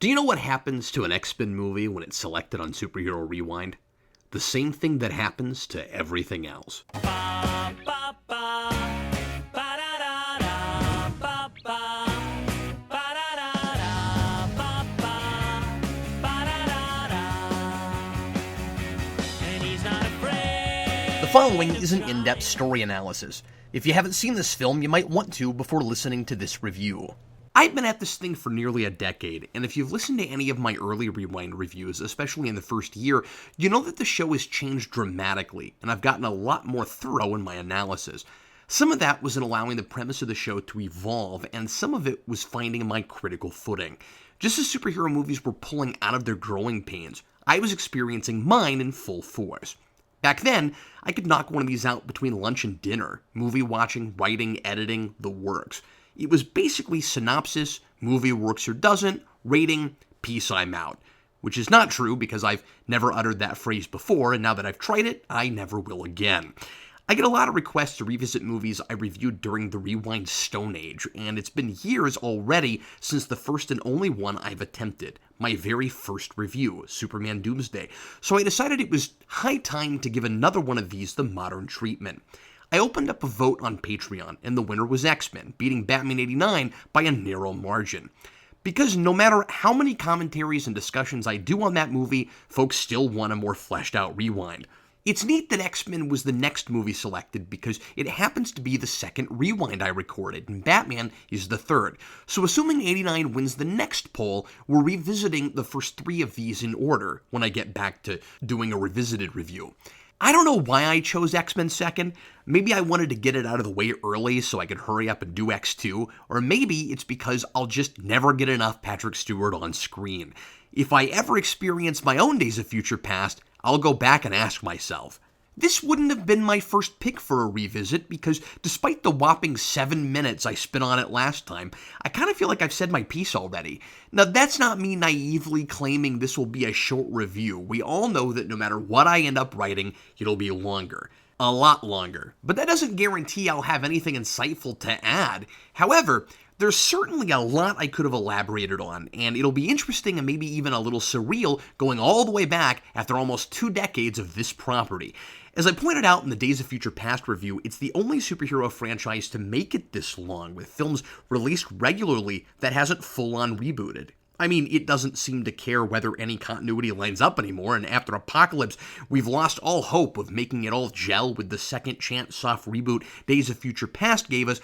Do you know what happens to an X-Men movie when it's selected on Superhero Rewind? The same thing that happens to everything else. The following is an in-depth story analysis. If you haven't seen this film, you might want to before listening to this review. I've been at this thing for nearly a decade, and if you've listened to any of my early Rewind reviews, especially in the first year, you know that the show has changed dramatically, and I've gotten a lot more thorough in my analysis. Some of that was in allowing the premise of the show to evolve, and some of it was finding my critical footing. Just as superhero movies were pulling out of their growing pains, I was experiencing mine in full force. Back then, I could knock one of these out between lunch and dinner, movie watching, writing, editing, the works. It was basically synopsis, movie works or doesn't, rating, peace, I'm out. Which is not true because I've never uttered that phrase before, and now that I've tried it, I never will again. I get a lot of requests to revisit movies I reviewed during the Rewind Stone Age, and it's been years already since the first and only one I've attempted, my very first review, Superman Doomsday, so I decided it was high time to give another one of these the modern treatment. I opened up a vote on Patreon, and the winner was X-Men, beating Batman 89 by a narrow margin. Because no matter how many commentaries and discussions I do on that movie, folks still want a more fleshed out rewind. It's neat that X-Men was the next movie selected because it happens to be the second rewind I recorded, and Batman is the third. So assuming 89 wins the next poll, we're revisiting the first three of these in order when I get back to doing a revisited review. I don't know why I chose X-Men second. Maybe I wanted to get it out of the way early so I could hurry up and do X2, or maybe it's because I'll just never get enough Patrick Stewart on screen. If I ever experience my own Days of Future Past, I'll go back and ask myself. This wouldn't have been my first pick for a revisit because despite the whopping 7 minutes I spent on it last time, I kind of feel like I've said my piece already. Now that's not me naively claiming this will be a short review. We all know that no matter what I end up writing, it'll be longer. A lot longer. But that doesn't guarantee I'll have anything insightful to add. However, there's certainly a lot I could have elaborated on, and it'll be interesting and maybe even a little surreal going all the way back after almost 2 decades of this property. As I pointed out in the Days of Future Past review, it's the only superhero franchise to make it this long, with films released regularly that hasn't full-on rebooted. I mean, it doesn't seem to care whether any continuity lines up anymore, and after Apocalypse, we've lost all hope of making it all gel with the second chance soft reboot Days of Future Past gave us.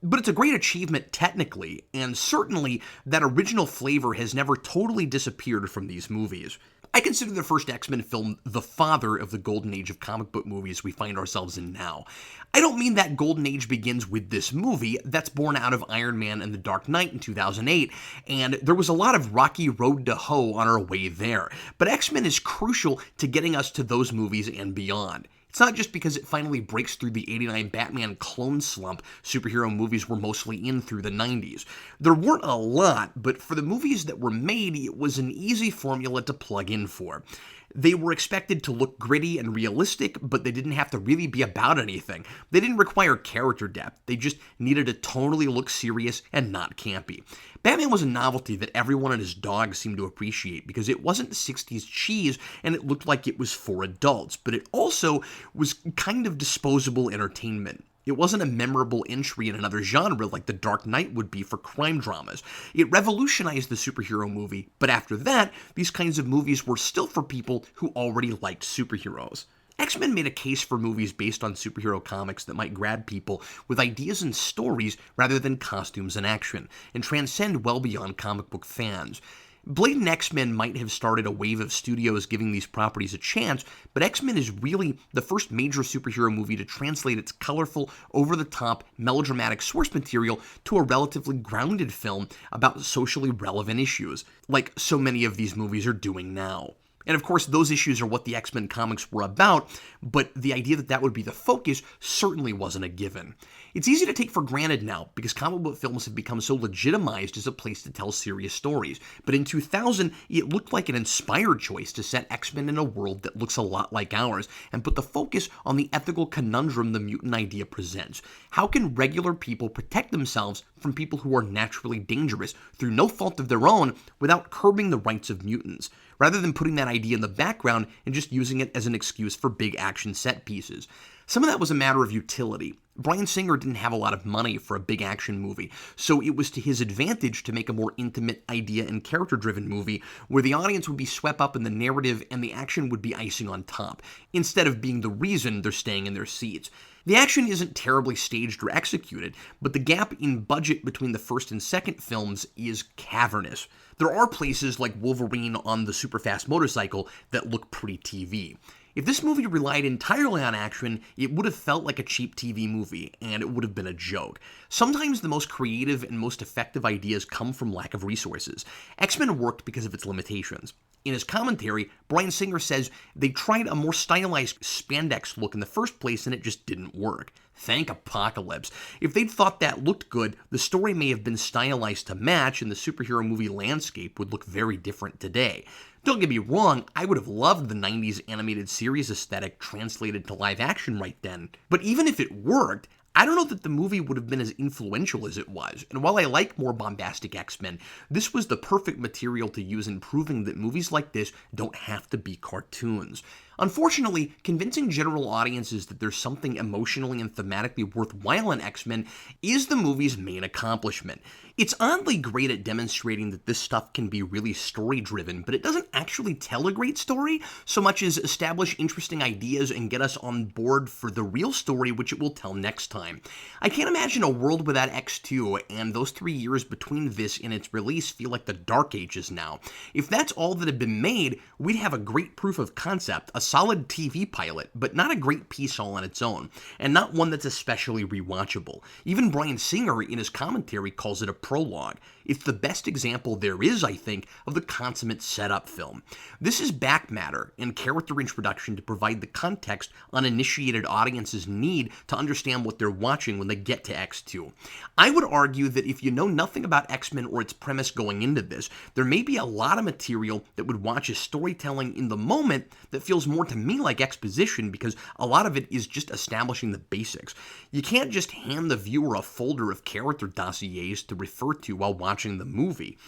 But it's a great achievement technically, and certainly that original flavor has never totally disappeared from these movies. I consider the first X-Men film the father of the golden age of comic book movies we find ourselves in now. I don't mean that golden age begins with this movie, that's born out of Iron Man and The Dark Knight in 2008, and there was a lot of rocky road to hoe on our way there. But X-Men is crucial to getting us to those movies and beyond. It's not just because it finally breaks through the 89 Batman clone slump superhero movies were mostly in through the 90s. There weren't a lot, but for the movies that were made, it was an easy formula to plug in for. They were expected to look gritty and realistic, but they didn't have to really be about anything. They didn't require character depth. They just needed to tonally look serious and not campy. Batman was a novelty that everyone and his dog seemed to appreciate because it wasn't 60s cheese and it looked like it was for adults, but it also was kind of disposable entertainment. It wasn't a memorable entry in another genre like The Dark Knight would be for crime dramas. It revolutionized the superhero movie, but after that, these kinds of movies were still for people who already liked superheroes. X-Men made a case for movies based on superhero comics that might grab people with ideas and stories rather than costumes and action, and transcend well beyond comic book fans. Blade and X-Men might have started a wave of studios giving these properties a chance, but X-Men is really the first major superhero movie to translate its colorful, over-the-top, melodramatic source material to a relatively grounded film about socially relevant issues, like so many of these movies are doing now. And of course, those issues are what the X-Men comics were about, but the idea that that would be the focus certainly wasn't a given. It's easy to take for granted now because comic book films have become so legitimized as a place to tell serious stories. But in 2000, it looked like an inspired choice to set X-Men in a world that looks a lot like ours and put the focus on the ethical conundrum the mutant idea presents. How can regular people protect themselves from people who are naturally dangerous through no fault of their own without curbing the rights of mutants, rather than putting that idea in the background and just using it as an excuse for big action set pieces? Some of that was a matter of utility. Bryan Singer didn't have a lot of money for a big action movie, so it was to his advantage to make a more intimate idea and character-driven movie where the audience would be swept up in the narrative and the action would be icing on top, instead of being the reason they're staying in their seats. The action isn't terribly staged or executed, but the gap in budget between the first and second films is cavernous. There are places like Wolverine on the super fast motorcycle that look pretty TV. If this movie relied entirely on action, it would have felt like a cheap TV movie, and it would have been a joke. Sometimes the most creative and most effective ideas come from lack of resources. X-Men worked because of its limitations. In his commentary, Bryan Singer says they tried a more stylized spandex look in the first place and it just didn't work. Thank Apocalypse. If they'd thought that looked good, the story may have been stylized to match and the superhero movie landscape would look very different today. Don't get me wrong, I would have loved the 90s animated series aesthetic translated to live action right then. But even if it worked, I don't know that the movie would have been as influential as it was, and while I like more bombastic X-Men, this was the perfect material to use in proving that movies like this don't have to be cartoons. Unfortunately, convincing general audiences that there's something emotionally and thematically worthwhile in X-Men is the movie's main accomplishment. It's oddly great at demonstrating that this stuff can be really story-driven, but it doesn't actually tell a great story so much as establish interesting ideas and get us on board for the real story which it will tell next time. I can't imagine a world without X2, and those 3 years between this and its release feel like the Dark Ages now. If that's all that had been made, we'd have a great proof of concept, a solid TV pilot, but not a great piece all on its own, and not one that's especially rewatchable. Even Bryan Singer in his commentary calls it a prologue. It's the best example there is, I think, of the consummate setup film. This is back matter and character introduction to provide the context uninitiated audiences need to understand what they're watching when they get to X2. I would argue that if you know nothing about X-Men or its premise going into this, there may be a lot of material that would watch as storytelling in the moment that feels more to me like exposition because a lot of it is just establishing the basics. You can't just hand the viewer a folder of character dossiers to refer to while watching the movie.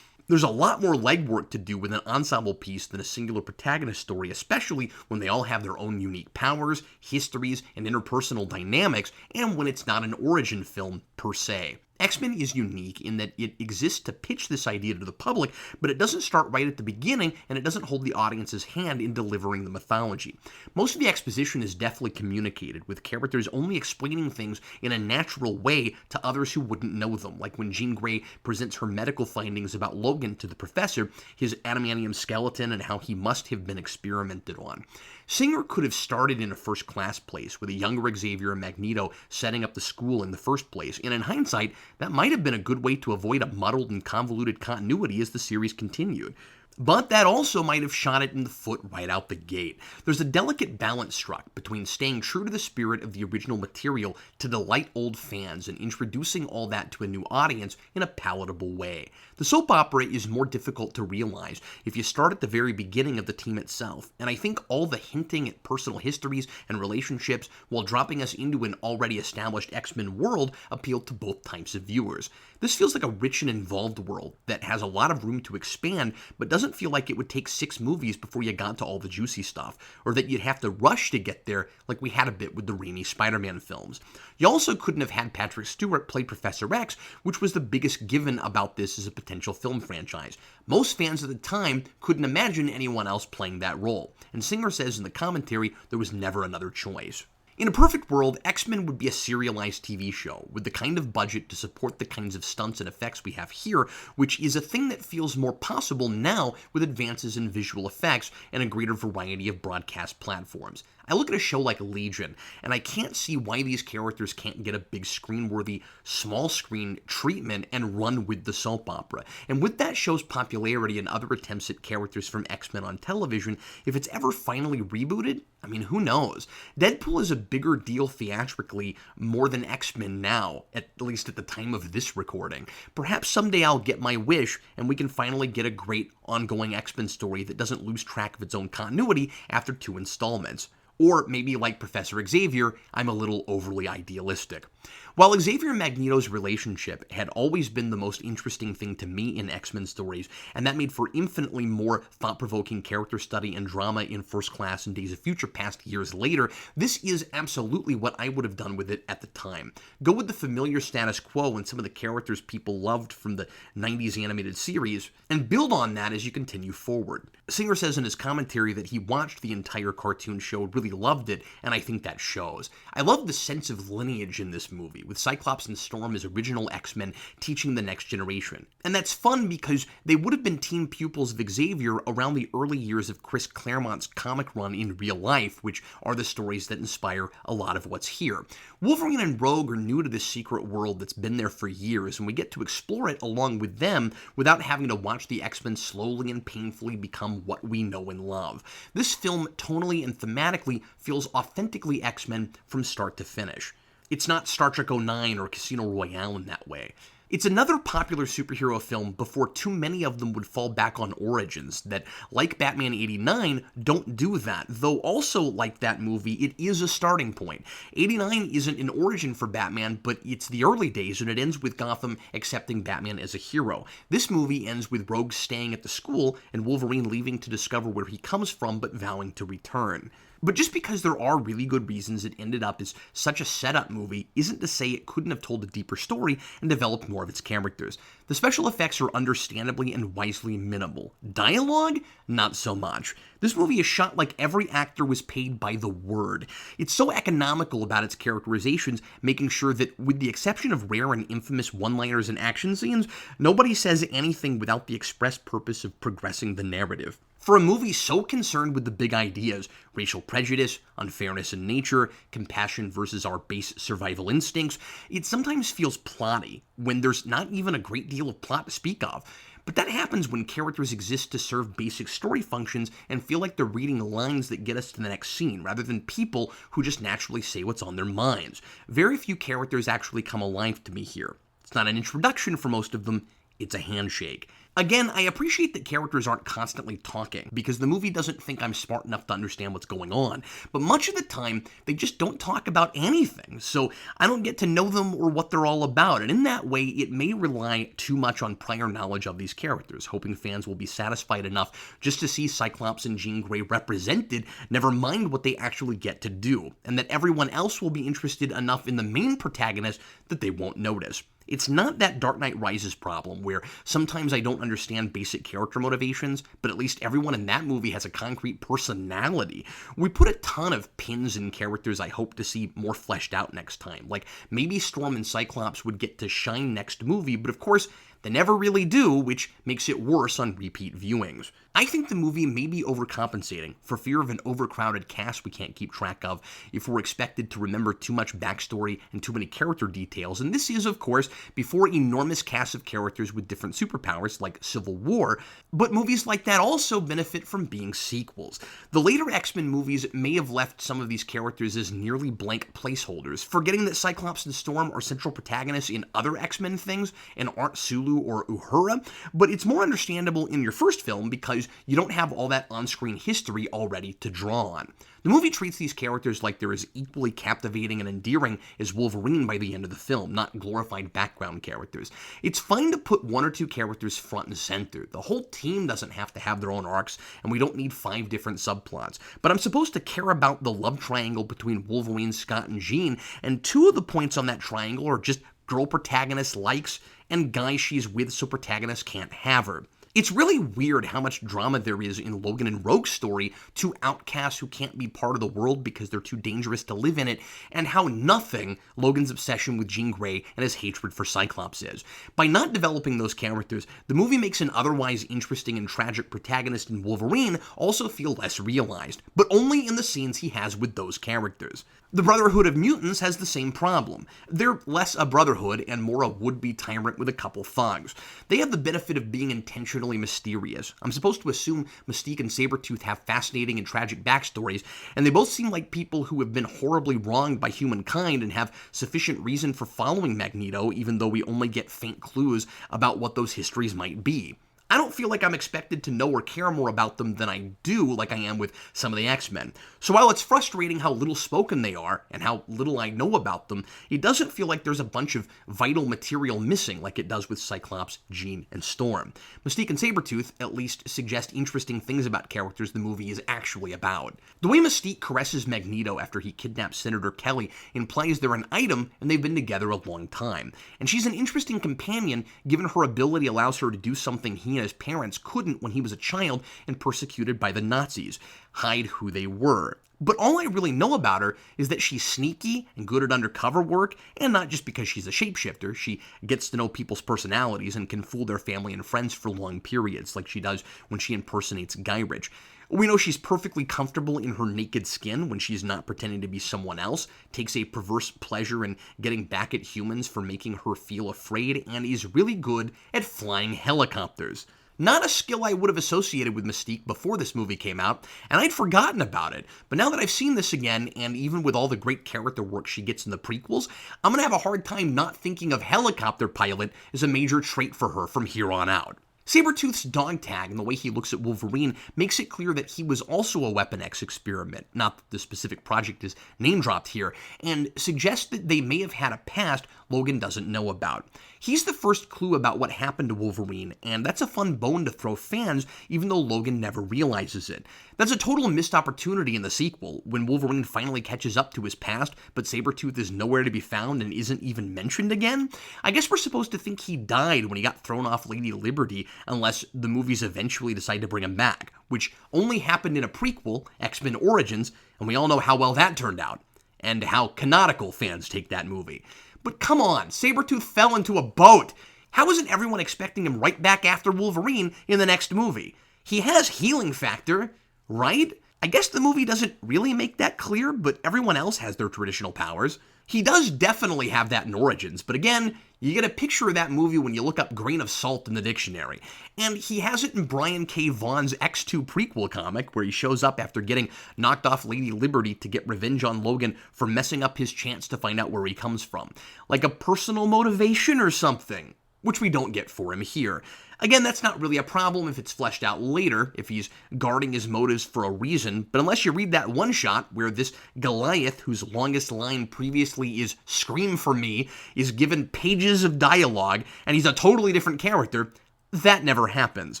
There's a lot more legwork to do with an ensemble piece than a singular protagonist story, especially when they all have their own unique powers, histories, and interpersonal dynamics, and when it's not an origin film per se. X-Men is unique in that it exists to pitch this idea to the public, but it doesn't start right at the beginning, and it doesn't hold the audience's hand in delivering the mythology. Most of the exposition is deftly communicated, with characters only explaining things in a natural way to others who wouldn't know them, like when Jean Grey presents her medical findings about Logan to the professor, his adamantium skeleton, and how he must have been experimented on. Singer could have started in a first-class place, with a younger Xavier and Magneto setting up the school in the first place, and in hindsight, that might have been a good way to avoid a muddled and convoluted continuity as the series continued. But that also might have shot it in the foot right out the gate. There's a delicate balance struck between staying true to the spirit of the original material to delight old fans and introducing all that to a new audience in a palatable way. The soap opera is more difficult to realize if you start at the very beginning of the team itself, and I think all the hinting at personal histories and relationships while dropping us into an already established X-Men world appealed to both types of viewers. This feels like a rich and involved world that has a lot of room to expand, but doesn't feel like it would take 6 movies before you got to all the juicy stuff, or that you'd have to rush to get there like we had a bit with the Raimi Spider-Man films. You also couldn't have had Patrick Stewart play Professor X, which was the biggest given about this as a potential film franchise. Most fans at the time couldn't imagine anyone else playing that role, and Singer says in the commentary there was never another choice. In a perfect world, X-Men would be a serialized TV show with the kind of budget to support the kinds of stunts and effects we have here, which is a thing that feels more possible now with advances in visual effects and a greater variety of broadcast platforms. I look at a show like Legion, and I can't see why these characters can't get a big screen-worthy, small-screen treatment and run with the soap opera. And with that show's popularity and other attempts at characters from X-Men on television, if it's ever finally rebooted, I mean, who knows? Deadpool is a bigger deal theatrically more than X-Men now, at least at the time of this recording. Perhaps someday I'll get my wish, and we can finally get a great ongoing X-Men story that doesn't lose track of its own continuity after 2 installments. Or maybe like Professor Xavier, I'm a little overly idealistic. While Xavier and Magneto's relationship had always been the most interesting thing to me in X-Men stories, and that made for infinitely more thought-provoking character study and drama in First Class and Days of Future Past years later, this is absolutely what I would have done with it at the time. Go with the familiar status quo and some of the characters people loved from the 90s animated series, and build on that as you continue forward. Singer says in his commentary that he watched the entire cartoon show, really loved it, and I think that shows. I love the sense of lineage in this movie, with Cyclops and Storm as original X-Men teaching the next generation. And that's fun because they would have been teen pupils of Xavier around the early years of Chris Claremont's comic run in real life, which are the stories that inspire a lot of what's here. Wolverine and Rogue are new to this secret world that's been there for years, and we get to explore it along with them without having to watch the X-Men slowly and painfully become what we know and love. This film, tonally and thematically, feels authentically X-Men from start to finish. It's not Star Trek 09 or Casino Royale in that way. It's another popular superhero film before too many of them would fall back on origins that, like Batman 89, don't do that, though also like that movie, it is a starting point. 89 isn't an origin for Batman, but it's the early days, and it ends with Gotham accepting Batman as a hero. This movie ends with Rogue staying at the school and Wolverine leaving to discover where he comes from but vowing to return. But just because there are really good reasons it ended up as such a setup movie isn't to say it couldn't have told a deeper story and developed more of its characters. The special effects are understandably and wisely minimal. Dialogue? Not so much. This movie is shot like every actor was paid by the word. It's so economical about its characterizations, making sure that, with the exception of rare and infamous one-liners and action scenes, nobody says anything without the express purpose of progressing the narrative. For a movie so concerned with the big ideas, racial prejudice, unfairness in nature, compassion versus our base survival instincts, it sometimes feels plotty when there's not even a great deal of plot to speak of. But that happens when characters exist to serve basic story functions and feel like they're reading lines that get us to the next scene, rather than people who just naturally say what's on their minds. Very few characters actually come alive to me here. It's not an introduction for most of them, it's a handshake. Again, I appreciate that characters aren't constantly talking, because the movie doesn't think I'm smart enough to understand what's going on, but much of the time, they just don't talk about anything, so I don't get to know them or what they're all about, and in that way, it may rely too much on prior knowledge of these characters, hoping fans will be satisfied enough just to see Cyclops and Jean Grey represented, never mind what they actually get to do, and that everyone else will be interested enough in the main protagonist that they won't notice. It's not that Dark Knight Rises problem, where sometimes I don't understand basic character motivations, but at least everyone in that movie has a concrete personality. We put a ton of pins in characters I hope to see more fleshed out next time, like maybe Storm and Cyclops would get to shine next movie, but of course, they never really do, which makes it worse on repeat viewings. I think the movie may be overcompensating for fear of an overcrowded cast we can't keep track of if we're expected to remember too much backstory and too many character details, and this is, of course, before enormous casts of characters with different superpowers like Civil War, but movies like that also benefit from being sequels. The later X-Men movies may have left some of these characters as nearly blank placeholders, forgetting that Cyclops and Storm are central protagonists in other X-Men things and aren't Sulu or Uhura, but it's more understandable in your first film because you don't have all that on-screen history already to draw on. The movie treats these characters like they're as equally captivating and endearing as Wolverine by the end of the film, not glorified background characters. It's fine to put one or two characters front and center. The whole team doesn't have to have their own arcs, and we don't need 5 different subplots. But I'm supposed to care about the love triangle between Wolverine, Scott, and Jean, and 2 of the points on that triangle are just girl protagonist likes and guy she's with so protagonist can't have her. It's really weird how much drama there is in Logan and Rogue's story, two outcasts who can't be part of the world because they're too dangerous to live in it, and how nothing Logan's obsession with Jean Grey and his hatred for Cyclops is. By not developing those characters, the movie makes an otherwise interesting and tragic protagonist in Wolverine also feel less realized, but only in the scenes he has with those characters. The Brotherhood of Mutants has the same problem. They're less a brotherhood and more a would-be tyrant with a couple thugs. They have the benefit of being intentionally mysterious. I'm supposed to assume Mystique and Sabretooth have fascinating and tragic backstories, and they both seem like people who have been horribly wronged by humankind and have sufficient reason for following Magneto, even though we only get faint clues about what those histories might be. I don't feel like I'm expected to know or care more about them than I do like I am with some of the X-Men. So while it's frustrating how little spoken they are, and how little I know about them, it doesn't feel like there's a bunch of vital material missing like it does with Cyclops, Jean, and Storm. Mystique and Sabretooth at least suggest interesting things about characters the movie is actually about. The way Mystique caresses Magneto after he kidnaps Senator Kelly implies they're an item and they've been together a long time. And she's an interesting companion given her ability allows her to do something he and his parents couldn't when he was a child and persecuted by the Nazis, hide who they were. But all I really know about her is that she's sneaky and good at undercover work, and not just because she's a shapeshifter. She gets to know people's personalities and can fool their family and friends for long periods, like she does when she impersonates Guy Ritchie. We know she's perfectly comfortable in her naked skin when she's not pretending to be someone else, takes a perverse pleasure in getting back at humans for making her feel afraid, and is really good at flying helicopters. Not a skill I would have associated with Mystique before this movie came out, and I'd forgotten about it. But now that I've seen this again, and even with all the great character work she gets in the prequels, I'm gonna have a hard time not thinking of helicopter pilot as a major trait for her from here on out. Sabretooth's dog tag and the way he looks at Wolverine makes it clear that he was also a Weapon X experiment, not that the specific project is name-dropped here, and suggests that they may have had a past Logan doesn't know about. He's the first clue about what happened to Wolverine, and that's a fun bone to throw fans, even though Logan never realizes it. That's a total missed opportunity in the sequel, when Wolverine finally catches up to his past, but Sabretooth is nowhere to be found and isn't even mentioned again? I guess we're supposed to think he died when he got thrown off Lady Liberty, unless the movies eventually decide to bring him back, which only happened in a prequel, X-Men Origins, and we all know how well that turned out, and how canonical fans take that movie. But come on, Sabretooth fell into a boat. How isn't everyone expecting him right back after Wolverine in the next movie? He has healing factor, right? I guess the movie doesn't really make that clear, but everyone else has their traditional powers. He does definitely have that in Origins, but again, you get a picture of that movie when you look up grain of salt in the dictionary. And he has it in Bryan K. Vaughan's X2 prequel comic, where he shows up after getting knocked off Lady Liberty to get revenge on Logan for messing up his chance to find out where he comes from. Like a personal motivation or something, which we don't get for him here. Again, that's not really a problem if it's fleshed out later, if he's guarding his motives for a reason, but unless you read that one shot where this Goliath, whose longest line previously is "Scream for me," is given pages of dialogue, and he's a totally different character, that never happens.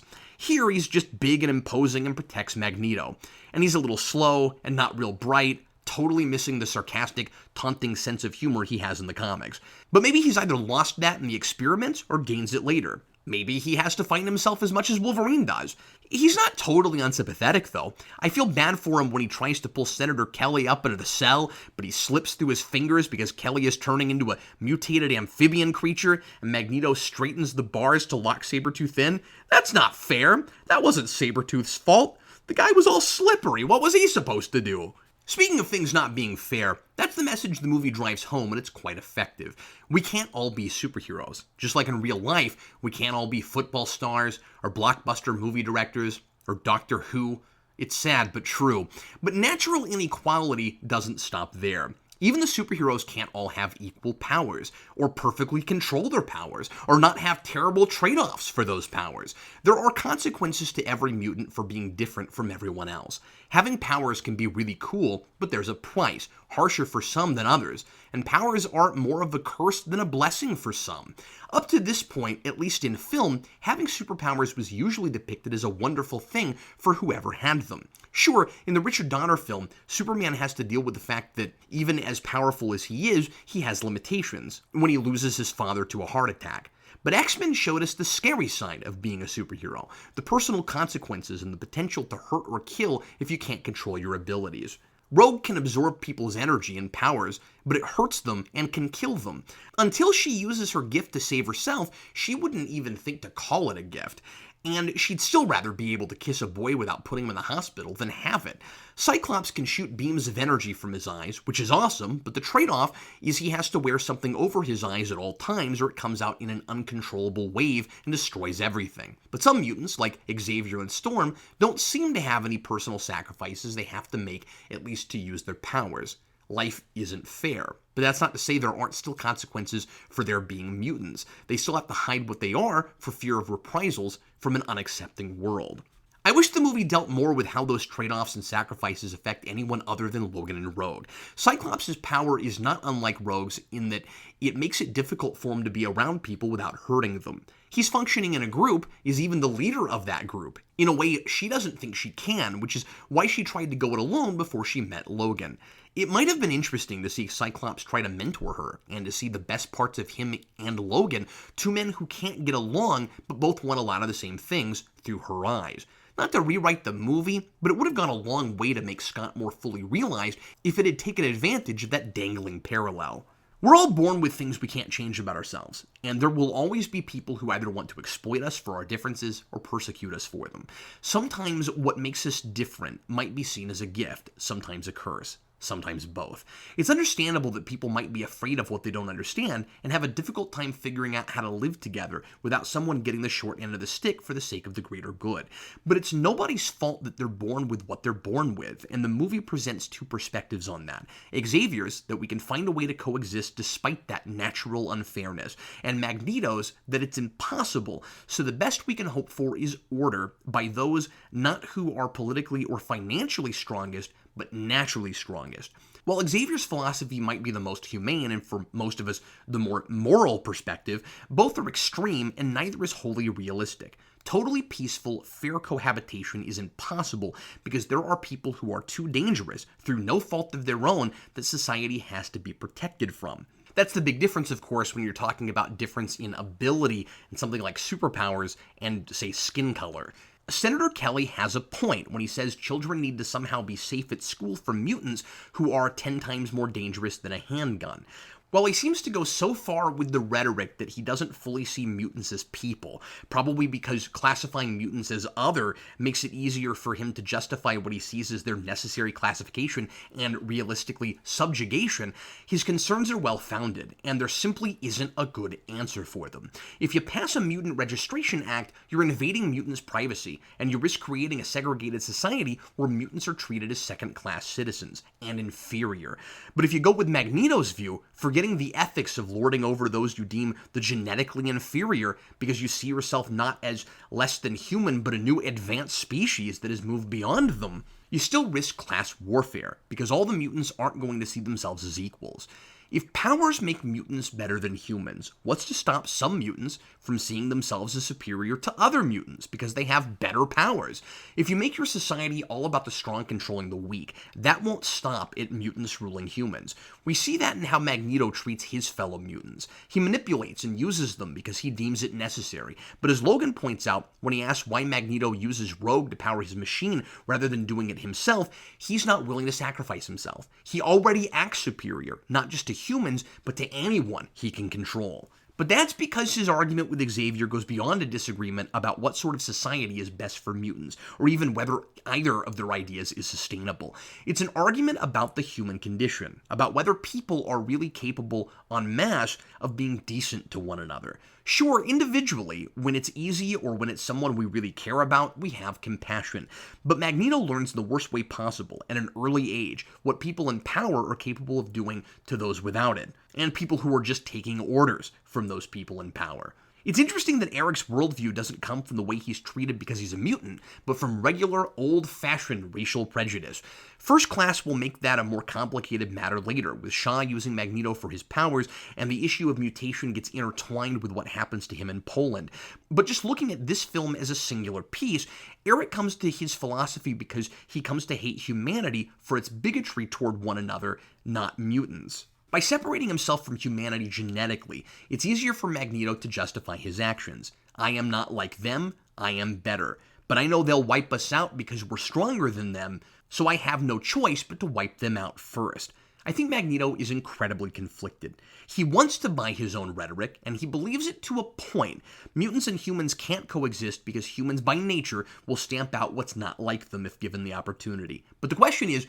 Here, he's just big and imposing and protects Magneto. And he's a little slow and not real bright, totally missing the sarcastic, taunting sense of humor he has in the comics. But maybe he's either lost that in the experiments or gains it later. Maybe he has to find himself as much as Wolverine does. He's not totally unsympathetic, though. I feel bad for him when he tries to pull Senator Kelly up into the cell, but he slips through his fingers because Kelly is turning into a mutated amphibian creature, and Magneto straightens the bars to lock Sabretooth in. That's not fair. That wasn't Sabretooth's fault. The guy was all slippery. What was he supposed to do? Speaking of things not being fair, that's the message the movie drives home, and it's quite effective. We can't all be superheroes. Just like in real life, we can't all be football stars, or blockbuster movie directors, or Doctor Who. It's sad, but true. But natural inequality doesn't stop there. Even the superheroes can't all have equal powers, or perfectly control their powers, or not have terrible trade-offs for those powers. There are consequences to every mutant for being different from everyone else. Having powers can be really cool, but there's a price, harsher for some than others. and powers are more of a curse than a blessing for some. Up to this point, at least in film, having superpowers was usually depicted as a wonderful thing for whoever had them. Sure, in the Richard Donner film, Superman has to deal with the fact that even as powerful as he is, he has limitations when he loses his father to a heart attack. But X-Men showed us the scary side of being a superhero, the personal consequences and the potential to hurt or kill if you can't control your abilities. Rogue can absorb people's energy and powers, but it hurts them and can kill them. Until she uses her gift to save herself, she wouldn't even think to call it a gift. And she'd still rather be able to kiss a boy without putting him in the hospital than have it. Cyclops can shoot beams of energy from his eyes, which is awesome, but the trade-off is he has to wear something over his eyes at all times or it comes out in an uncontrollable wave and destroys everything. But some mutants, like Xavier and Storm, don't seem to have any personal sacrifices they have to make, at least to use their powers. Life isn't fair. But that's not to say there aren't still consequences for their being mutants. They still have to hide what they are for fear of reprisals from an unaccepting world. I wish the movie dealt more with how those trade-offs and sacrifices affect anyone other than Logan and Rogue. Cyclops' power is not unlike Rogue's in that it makes it difficult for him to be around people without hurting them. He's functioning in a group, is even the leader of that group, in a way she doesn't think she can, which is why she tried to go it alone before she met Logan. It might have been interesting to see Cyclops try to mentor her, and to see the best parts of him and Logan, two men who can't get along, but both want a lot of the same things, through her eyes. Not to rewrite the movie, but it would have gone a long way to make Scott more fully realized if it had taken advantage of that dangling parallel. We're all born with things we can't change about ourselves, and there will always be people who either want to exploit us for our differences or persecute us for them. Sometimes what makes us different might be seen as a gift, sometimes a curse. Sometimes both. It's understandable that people might be afraid of what they don't understand and have a difficult time figuring out how to live together without someone getting the short end of the stick for the sake of the greater good. But it's nobody's fault that they're born with what they're born with, and the movie presents two perspectives on that. Xavier's, that we can find a way to coexist despite that natural unfairness, and Magneto's, that it's impossible, so the best we can hope for is order by those not who are politically or financially strongest, but naturally strongest. While Xavier's philosophy might be the most humane and for most of us the more moral perspective, both are extreme and neither is wholly realistic. Totally peaceful, fair cohabitation is impossible because there are people who are too dangerous, through no fault of their own, that society has to be protected from. That's the big difference, of course, when you're talking about difference in ability and something like superpowers and, say, skin color. Senator Kelly has a point when he says children need to somehow be safe at school from mutants who are 10 times more dangerous than a handgun. While he seems to go so far with the rhetoric that he doesn't fully see mutants as people, probably because classifying mutants as other makes it easier for him to justify what he sees as their necessary classification and, realistically, subjugation, his concerns are well-founded, and there simply isn't a good answer for them. If you pass a Mutant Registration Act, you're invading mutants' privacy, and you risk creating a segregated society where mutants are treated as second-class citizens, and inferior. But if you go with Magneto's view, forgetting the ethics of lording over those you deem the genetically inferior because you see yourself not as less than human but a new advanced species that has moved beyond them, you still risk class warfare because all the mutants aren't going to see themselves as equals. If powers make mutants better than humans, what's to stop some mutants from seeing themselves as superior to other mutants because they have better powers? If you make your society all about the strong controlling the weak, that won't stop at mutants ruling humans. We see that in how Magneto treats his fellow mutants. He manipulates and uses them because he deems it necessary. But as Logan points out, when he asks why Magneto uses Rogue to power his machine rather than doing it himself, he's not willing to sacrifice himself. He already acts superior, not just to humans, but to anyone he can control. But that's because his argument with Xavier goes beyond a disagreement about what sort of society is best for mutants, or even whether either of their ideas is sustainable. It's an argument about the human condition, about whether people are really capable en masse of being decent to one another. Sure, individually, when it's easy or when it's someone we really care about, we have compassion. But Magneto learns in the worst way possible, at an early age, what people in power are capable of doing to those without it, and people who are just taking orders from those people in power. It's interesting that Eric's worldview doesn't come from the way he's treated because he's a mutant, but from regular, old-fashioned racial prejudice. First Class will make that a more complicated matter later, with Shaw using Magneto for his powers, and the issue of mutation gets intertwined with what happens to him in Poland. But just looking at this film as a singular piece, Eric comes to his philosophy because he comes to hate humanity for its bigotry toward one another, not mutants. By separating himself from humanity genetically, it's easier for Magneto to justify his actions. I am not like them, I am better. But I know they'll wipe us out because we're stronger than them, so I have no choice but to wipe them out first. I think Magneto is incredibly conflicted. He wants to buy his own rhetoric, and he believes it to a point. Mutants and humans can't coexist because humans by nature will stamp out what's not like them if given the opportunity. But the question is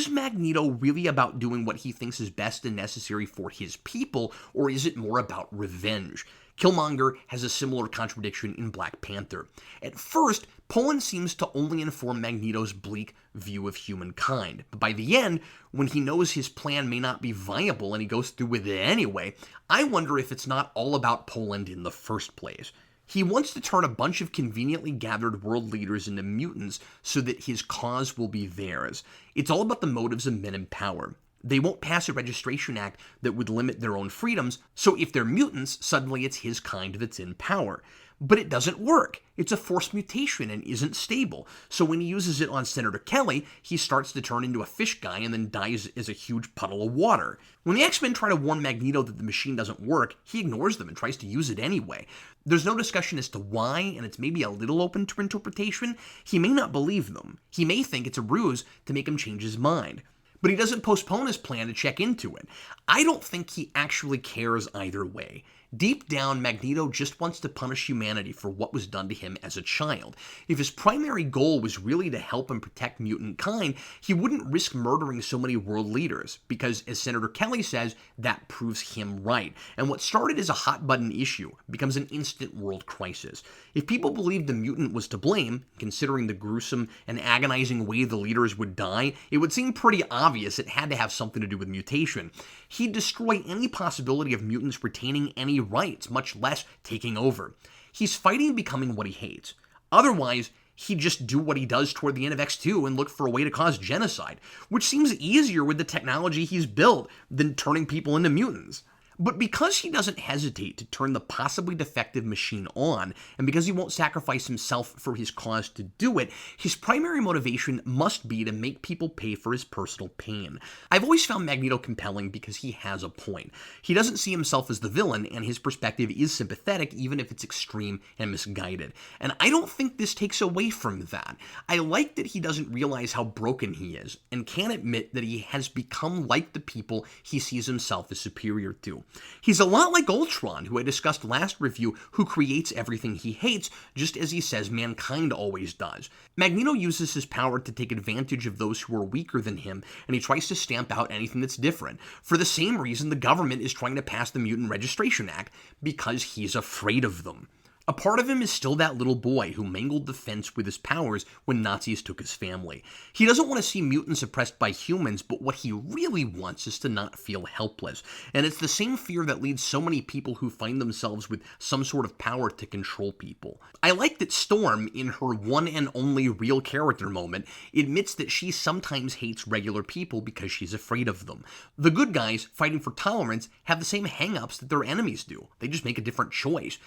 Magneto really about doing what he thinks is best and necessary for his people, or is it more about revenge? Killmonger has a similar contradiction in Black Panther. At first, Poland seems to only inform Magneto's bleak view of humankind, but by the end, when he knows his plan may not be viable and he goes through with it anyway, I wonder if it's not all about Poland in the first place. He wants to turn a bunch of conveniently gathered world leaders into mutants so that his cause will be theirs. It's all about the motives of men in power. They won't pass a registration act that would limit their own freedoms, so if they're mutants, suddenly it's his kind that's in power. But it doesn't work. It's a forced mutation and isn't stable. So when he uses it on Senator Kelly, he starts to turn into a fish guy and then dies as a huge puddle of water. When the X-Men try to warn Magneto that the machine doesn't work, he ignores them and tries to use it anyway. There's no discussion as to why, and it's maybe a little open to interpretation. He may not believe them. He may think it's a ruse to make him change his mind. But he doesn't postpone his plan to check into it. I don't think he actually cares either way. Deep down, Magneto just wants to punish humanity for what was done to him as a child. If his primary goal was really to help and protect mutant kind, he wouldn't risk murdering so many world leaders, because, as Senator Kelly says, that proves him right. And what started as a hot-button issue becomes an instant world crisis. If people believed the mutant was to blame, considering the gruesome and agonizing way the leaders would die, it would seem pretty obvious it had to have something to do with mutation. He'd destroy any possibility of mutants retaining any rights, much less taking over. He's fighting becoming what he hates. Otherwise, he'd just do what he does toward the end of X2 and look for a way to cause genocide, which seems easier with the technology he's built than turning people into mutants. But because he doesn't hesitate to turn the possibly defective machine on, and because he won't sacrifice himself for his cause to do it, his primary motivation must be to make people pay for his personal pain. I've always found Magneto compelling because he has a point. He doesn't see himself as the villain, and his perspective is sympathetic even if it's extreme and misguided. And I don't think this takes away from that. I like that he doesn't realize how broken he is, and can't admit that he has become like the people he sees himself as superior to. He's a lot like Ultron, who I discussed last review, who creates everything he hates, just as he says mankind always does. Magneto uses his power to take advantage of those who are weaker than him, and he tries to stamp out anything that's different. For the same reason the government is trying to pass the Mutant Registration Act, because he's afraid of them. A part of him is still that little boy who mangled the fence with his powers when Nazis took his family. He doesn't want to see mutants oppressed by humans, but what he really wants is to not feel helpless. And it's the same fear that leads so many people who find themselves with some sort of power to control people. I like that Storm, in her one and only real character moment, admits that she sometimes hates regular people because she's afraid of them. The good guys, fighting for tolerance, have the same hang-ups that their enemies do. They just make a different choice.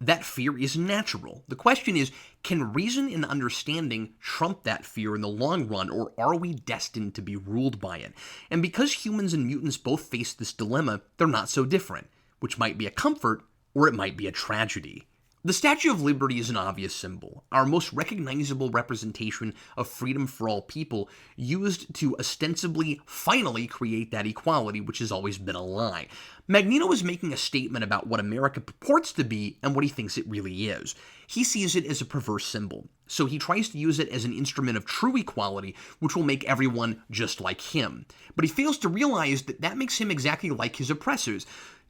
That fear is natural. The question is, can reason and understanding trump that fear in the long run, or are we destined to be ruled by it? And because humans and mutants both face this dilemma, they're not so different, which might be a comfort, or it might be a tragedy. The Statue of Liberty is an obvious symbol, our most recognizable representation of freedom for all people, used to ostensibly finally create that equality, which has always been a lie. Magneto is making a statement about what America purports to be and what he thinks it really is. He sees it as a perverse symbol, so he tries to use it as an instrument of true equality, which will make everyone just like him. But he fails to realize that that makes him exactly like his oppressors.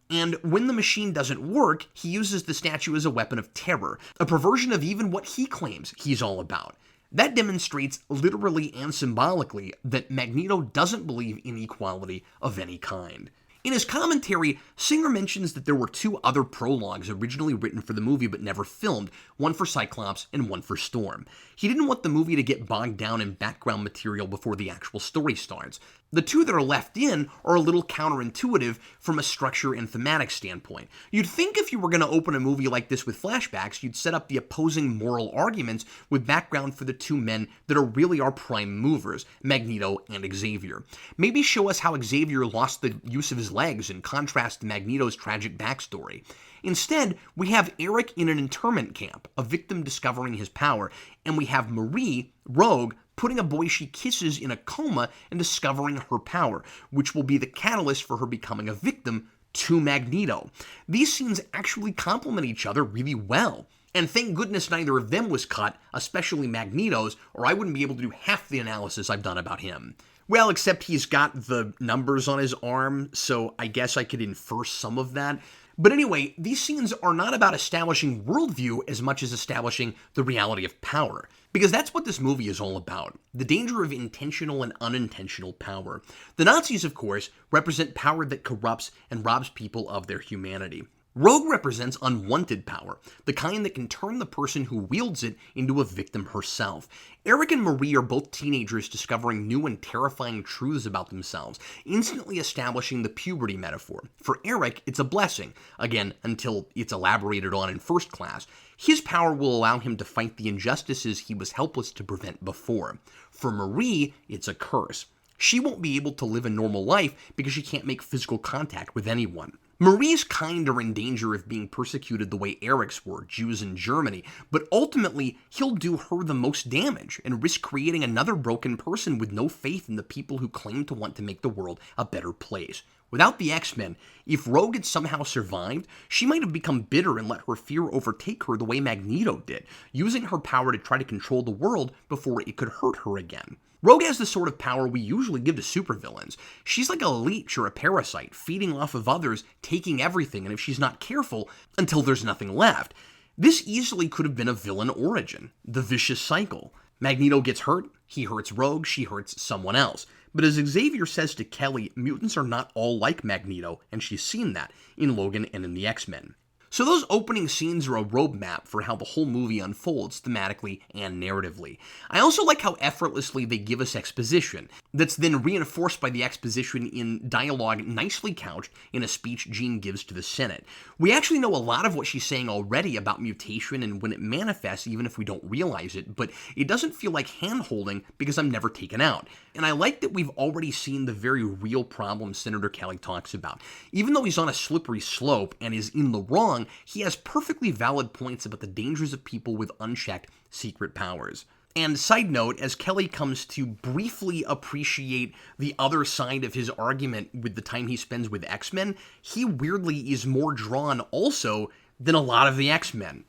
And when the machine doesn't work, he uses the statue as a weapon of terror, a perversion of even what he claims he's all about. That demonstrates, literally and symbolically, that Magneto doesn't believe in equality of any kind. In his commentary, Singer mentions that there were 2 other prologues originally written for the movie but never filmed, one for Cyclops and one for Storm. He didn't want the movie to get bogged down in background material before the actual story starts. The 2 that are left in are a little counterintuitive from a structure and thematic standpoint. You'd think if you were going to open a movie like this with flashbacks, you'd set up the opposing moral arguments with background for the 2 men that really are prime movers, Magneto and Xavier. Maybe show us how Xavier lost the use of his legs in contrast to Magneto's tragic backstory. Instead, we have Eric in an internment camp, a victim discovering his power, and we have Marie, Rogue, putting a boy she kisses in a coma and discovering her power, which will be the catalyst for her becoming a victim to Magneto. These scenes actually complement each other really well. And thank goodness neither of them was cut, especially Magneto's, or I wouldn't be able to do half the analysis I've done about him. Well, except he's got the numbers on his arm, so I guess I could infer some of that. But anyway, these scenes are not about establishing worldview as much as establishing the reality of power. Because that's what this movie is all about. The danger of intentional and unintentional power. The Nazis, of course, represent power that corrupts and robs people of their humanity. Rogue represents unwanted power, the kind that can turn the person who wields it into a victim herself. Eric and Marie are both teenagers discovering new and terrifying truths about themselves, instantly establishing the puberty metaphor. For Eric, it's a blessing, again, until it's elaborated on in First Class. His power will allow him to fight the injustices he was helpless to prevent before. For Marie, it's a curse. She won't be able to live a normal life because she can't make physical contact with anyone. Marie's kind are in danger of being persecuted the way Eric's were, Jews in Germany, but ultimately he'll do her the most damage and risk creating another broken person with no faith in the people who claim to want to make the world a better place. Without the X-Men, if Rogue had somehow survived, she might have become bitter and let her fear overtake her the way Magneto did, using her power to try to control the world before it could hurt her again. Rogue has the sort of power we usually give to supervillains. She's like a leech or a parasite, feeding off of others, taking everything, and if she's not careful, until there's nothing left. This easily could have been a villain origin, the vicious cycle. Magneto gets hurt, he hurts Rogue, she hurts someone else. But as Xavier says to Kelly, mutants are not all like Magneto, and she's seen that in Logan and in the X-Men. So those opening scenes are a roadmap for how the whole movie unfolds thematically and narratively. I also like how effortlessly they give us exposition that's then reinforced by the exposition in dialogue nicely couched in a speech Jean gives to the Senate. We actually know a lot of what she's saying already about mutation and when it manifests, even if we don't realize it, but it doesn't feel like hand-holding because I'm never taken out. And I like that we've already seen the very real problem Senator Kelly talks about. Even though he's on a slippery slope and is in the wrong, he has perfectly valid points about the dangers of people with unchecked secret powers. And side note, as Kelly comes to briefly appreciate the other side of his argument with the time he spends with X-Men, he weirdly is more drawn also than a lot of the X-Men.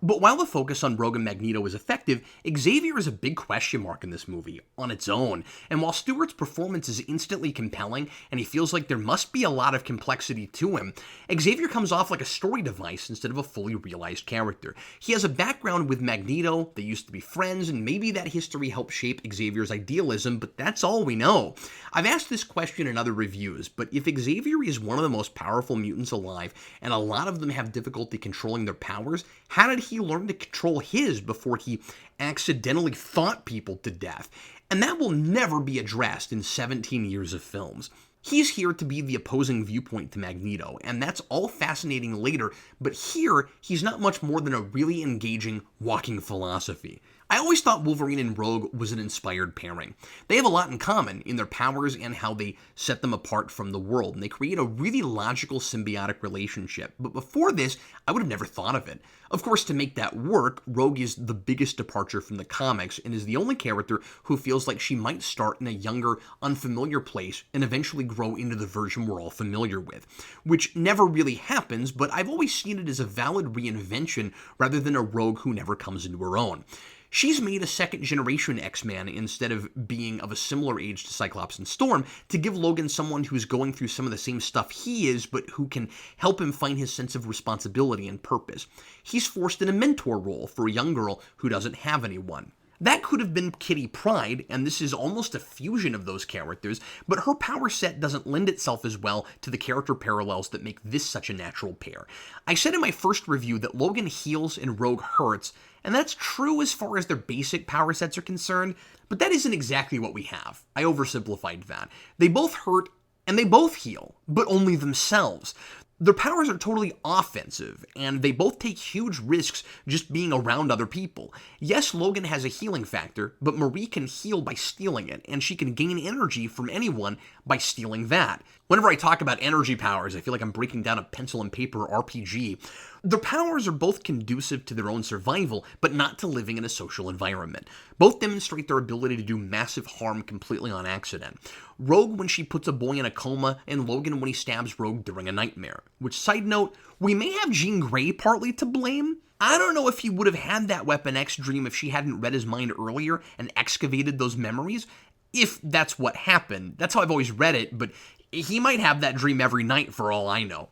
But while the focus on Rogue and Magneto is effective, Xavier is a big question mark in this movie, on its own. And while Stewart's performance is instantly compelling, and he feels like there must be a lot of complexity to him, Xavier comes off like a story device instead of a fully realized character. He has a background with Magneto, they used to be friends, and maybe that history helped shape Xavier's idealism, but that's all we know. I've asked this question in other reviews, but if Xavier is one of the most powerful mutants alive, and a lot of them have difficulty controlling their powers, how did he learn to control his before he accidentally thought people to death? And that will never be addressed in 17 years of films. He's here to be the opposing viewpoint to Magneto, and that's all fascinating later, but here, he's not much more than a really engaging walking philosophy. I always thought Wolverine and Rogue was an inspired pairing. They have a lot in common in their powers and how they set them apart from the world, and they create a really logical symbiotic relationship. But before this, I would have never thought of it. Of course, to make that work, Rogue is the biggest departure from the comics and is the only character who feels like she might start in a younger, unfamiliar place and eventually grow into the version we're all familiar with, which never really happens, but I've always seen it as a valid reinvention rather than a Rogue who never comes into her own. She's made a second-generation X-Man instead of being of a similar age to Cyclops and Storm to give Logan someone who's going through some of the same stuff he is, but who can help him find his sense of responsibility and purpose. He's forced in a mentor role for a young girl who doesn't have anyone. That could have been Kitty Pryde, and this is almost a fusion of those characters, but her power set doesn't lend itself as well to the character parallels that make this such a natural pair. I said in my first review that Logan heals and Rogue hurts, and that's true as far as their basic power sets are concerned, but that isn't exactly what we have. I oversimplified that. They both hurt and they both heal, but only themselves. Their powers are totally offensive, and they both take huge risks just being around other people. Yes, Logan has a healing factor, but Marie can heal by stealing it, and she can gain energy from anyone by stealing that. Whenever I talk about energy powers, I feel like I'm breaking down a pencil and paper RPG. Their powers are both conducive to their own survival, but not to living in a social environment. Both demonstrate their ability to do massive harm completely on accident. Rogue when she puts a boy in a coma, and Logan when he stabs Rogue during a nightmare. Which, side note, we may have Jean Grey partly to blame. I don't know if he would have had that Weapon X dream if she hadn't read his mind earlier and excavated those memories, if that's what happened. That's how I've always read it, but he might have that dream every night for all I know.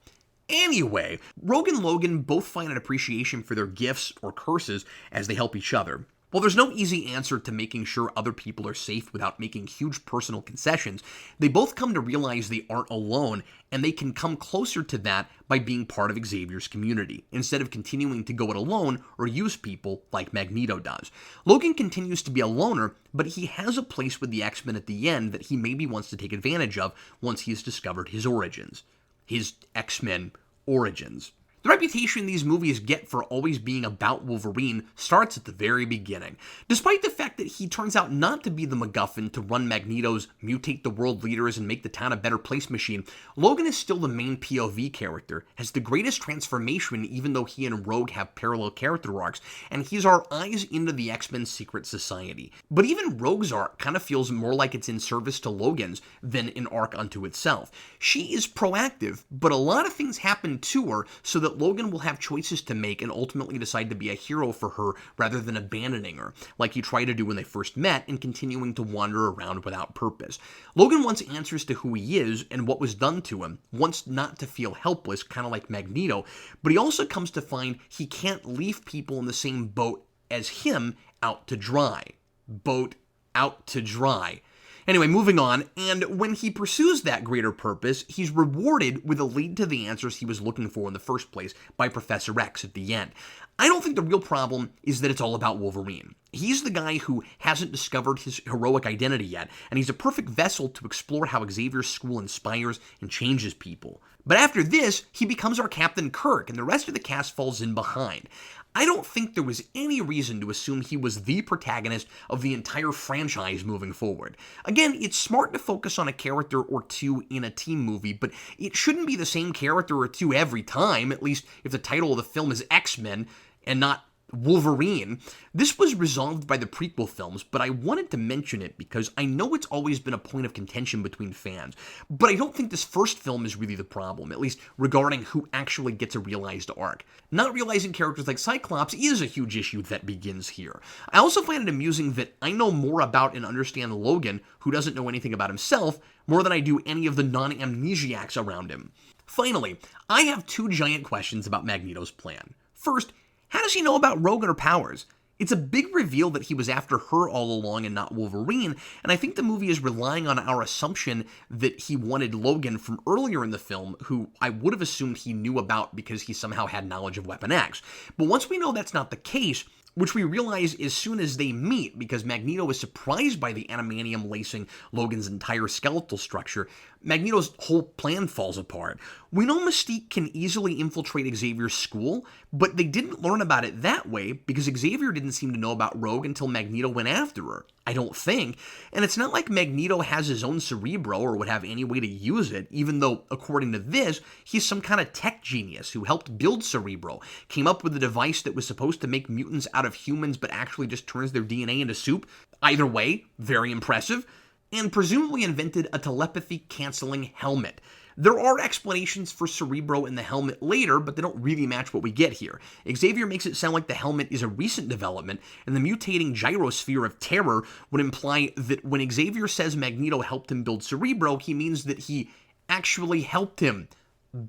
Anyway, Rogue and Logan both find an appreciation for their gifts or curses as they help each other. While there's no easy answer to making sure other people are safe without making huge personal concessions, they both come to realize they aren't alone, and they can come closer to that by being part of Xavier's community, instead of continuing to go it alone or use people like Magneto does. Logan continues to be a loner, but he has a place with the X-Men at the end that he maybe wants to take advantage of once he has discovered his origins. His X-Men origins. The reputation these movies get for always being about Wolverine starts at the very beginning. Despite the fact that he turns out not to be the MacGuffin to run Magneto's mutate the world leaders and make the town a better place machine, Logan is still the main POV character, has the greatest transformation even though he and Rogue have parallel character arcs, and he's our eyes into the X-Men secret society. But even Rogue's arc kind of feels more like it's in service to Logan's than an arc unto itself. She is proactive, but a lot of things happen to her so that Logan will have choices to make and ultimately decide to be a hero for her rather than abandoning her, like he tried to do when they first met and continuing to wander around without purpose. Logan wants answers to who he is and what was done to him, wants not to feel helpless, kind of like Magneto, but he also comes to find he can't leave people in the same boat as him out to dry. Boat out to dry. Anyway, moving on, and when he pursues that greater purpose, he's rewarded with a lead to the answers he was looking for in the first place by Professor X at the end. I don't think the real problem is that it's all about Wolverine. He's the guy who hasn't discovered his heroic identity yet, and he's a perfect vessel to explore how Xavier's school inspires and changes people. But after this, he becomes our Captain Kirk, and the rest of the cast falls in behind. I don't think there was any reason to assume he was the protagonist of the entire franchise moving forward. Again, it's smart to focus on a character or two in a team movie, but it shouldn't be the same character or two every time, at least if the title of the film is X-Men and not Wolverine. This was resolved by the prequel films, but I wanted to mention it because I know it's always been a point of contention between fans, but I don't think this first film is really the problem, at least regarding who actually gets a realized arc. Not realizing characters like Cyclops is a huge issue that begins here. I also find it amusing that I know more about and understand Logan, who doesn't know anything about himself, more than I do any of the non-amnesiacs around him. Finally, I have two giant questions about Magneto's plan. First, how does he know about Rogue and her powers? It's a big reveal that he was after her all along and not Wolverine, and I think the movie is relying on our assumption that he wanted Logan from earlier in the film, who I would have assumed he knew about because he somehow had knowledge of Weapon X. But once we know that's not the case, which we realize as soon as they meet because Magneto is surprised by the adamantium lacing Logan's entire skeletal structure, Magneto's whole plan falls apart. We know Mystique can easily infiltrate Xavier's school, but they didn't learn about it that way because Xavier didn't seem to know about Rogue until Magneto went after her. I don't think. And it's not like Magneto has his own Cerebro or would have any way to use it, even though, according to this, he's some kind of tech genius who helped build Cerebro, came up with a device that was supposed to make mutants out of humans but actually just turns their DNA into soup. Either way, very impressive. And presumably invented a telepathy-canceling helmet. There are explanations for Cerebro in the helmet later, but they don't really match what we get here. Xavier makes it sound like the helmet is a recent development, and the mutating gyrosphere of terror would imply that when Xavier says Magneto helped him build Cerebro, he means that he actually helped him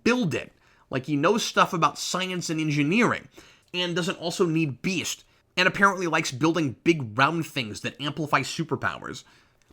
build it. Like he knows stuff about science and engineering, and doesn't also need Beast. and apparently likes building big round things that amplify superpowers.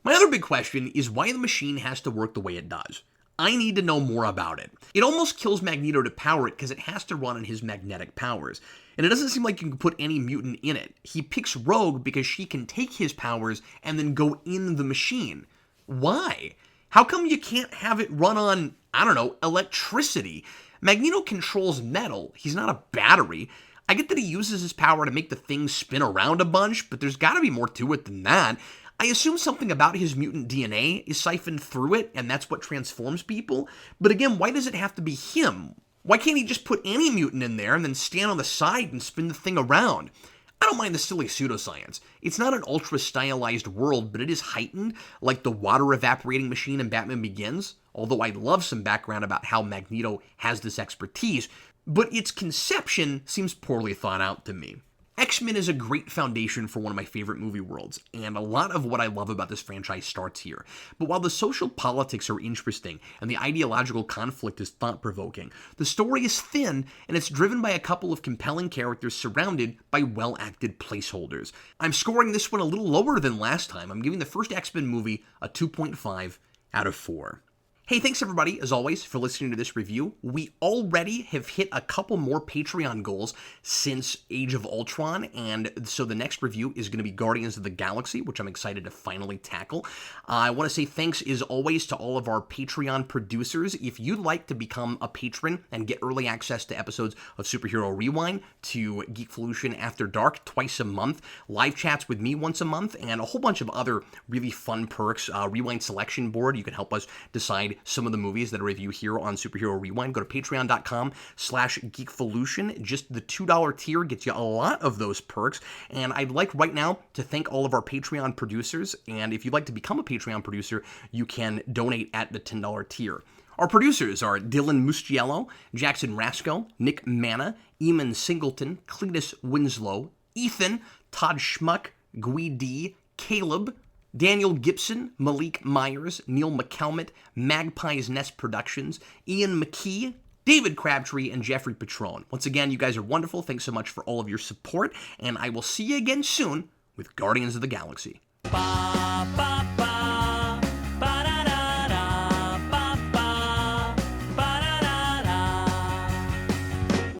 My other big question is why the machine has to work the way it does. I need to know more about it. It almost kills Magneto to power it because it has to run on his magnetic powers. And it doesn't seem like you can put any mutant in it. He picks Rogue because she can take his powers and then go in the machine. Why? How come you can't have it run on, I don't know, electricity? Magneto controls metal. He's not a battery. I get that he uses his power to make the thing spin around a bunch, but there's got to be more to it than that. I assume something about his mutant DNA is siphoned through it, and that's what transforms people. But again, why does it have to be him? Why can't he just put any mutant in there and then stand on the side and spin the thing around? I don't mind the silly pseudoscience. It's not an ultra-stylized world, but it is heightened, like the water evaporating machine in Batman Begins, although I'd love some background about how Magneto has this expertise, but its conception seems poorly thought out to me. X-Men is a great foundation for one of my favorite movie worlds, and a lot of what I love about this franchise starts here. But while the social politics are interesting and the ideological conflict is thought-provoking, the story is thin and it's driven by a couple of compelling characters surrounded by well-acted placeholders. I'm scoring this one a little lower than last time. I'm giving the first X-Men movie a 2.5 out of 4. Hey, thanks everybody, as always, for listening to this review. We already have hit a couple more Patreon goals since Age of Ultron, and so the next review is going to be Guardians of the Galaxy, which I'm excited to finally tackle. I want to say thanks, as always, to all of our Patreon producers. If you'd like to become a patron and get early access to episodes of Superhero Rewind, to Geekvolution After Dark twice a month, live chats with me once a month, and a whole bunch of other really fun perks, Rewind Selection Board, you can help us decide some of the movies that I review here on Superhero Rewind. Go to patreon.com/Geekvolution. Just the $2 tier gets you a lot of those perks. And I'd like right now to thank all of our Patreon producers. And if you'd like to become a Patreon producer, you can donate at the $10 tier. Our producers are Dylan Mustiello, Jackson Rasco, Nick Manna, Eamon Singleton, Cletus Winslow, Ethan, Todd Schmuck, Gui D, Caleb, Daniel Gibson, Malik Myers, Neil McCalmont, Magpie's Nest Productions, Ian McKee, David Crabtree, and Jeffrey Patron. Once again, you guys are wonderful. Thanks so much for all of your support, and I will see you again soon with Guardians of the Galaxy. Bye.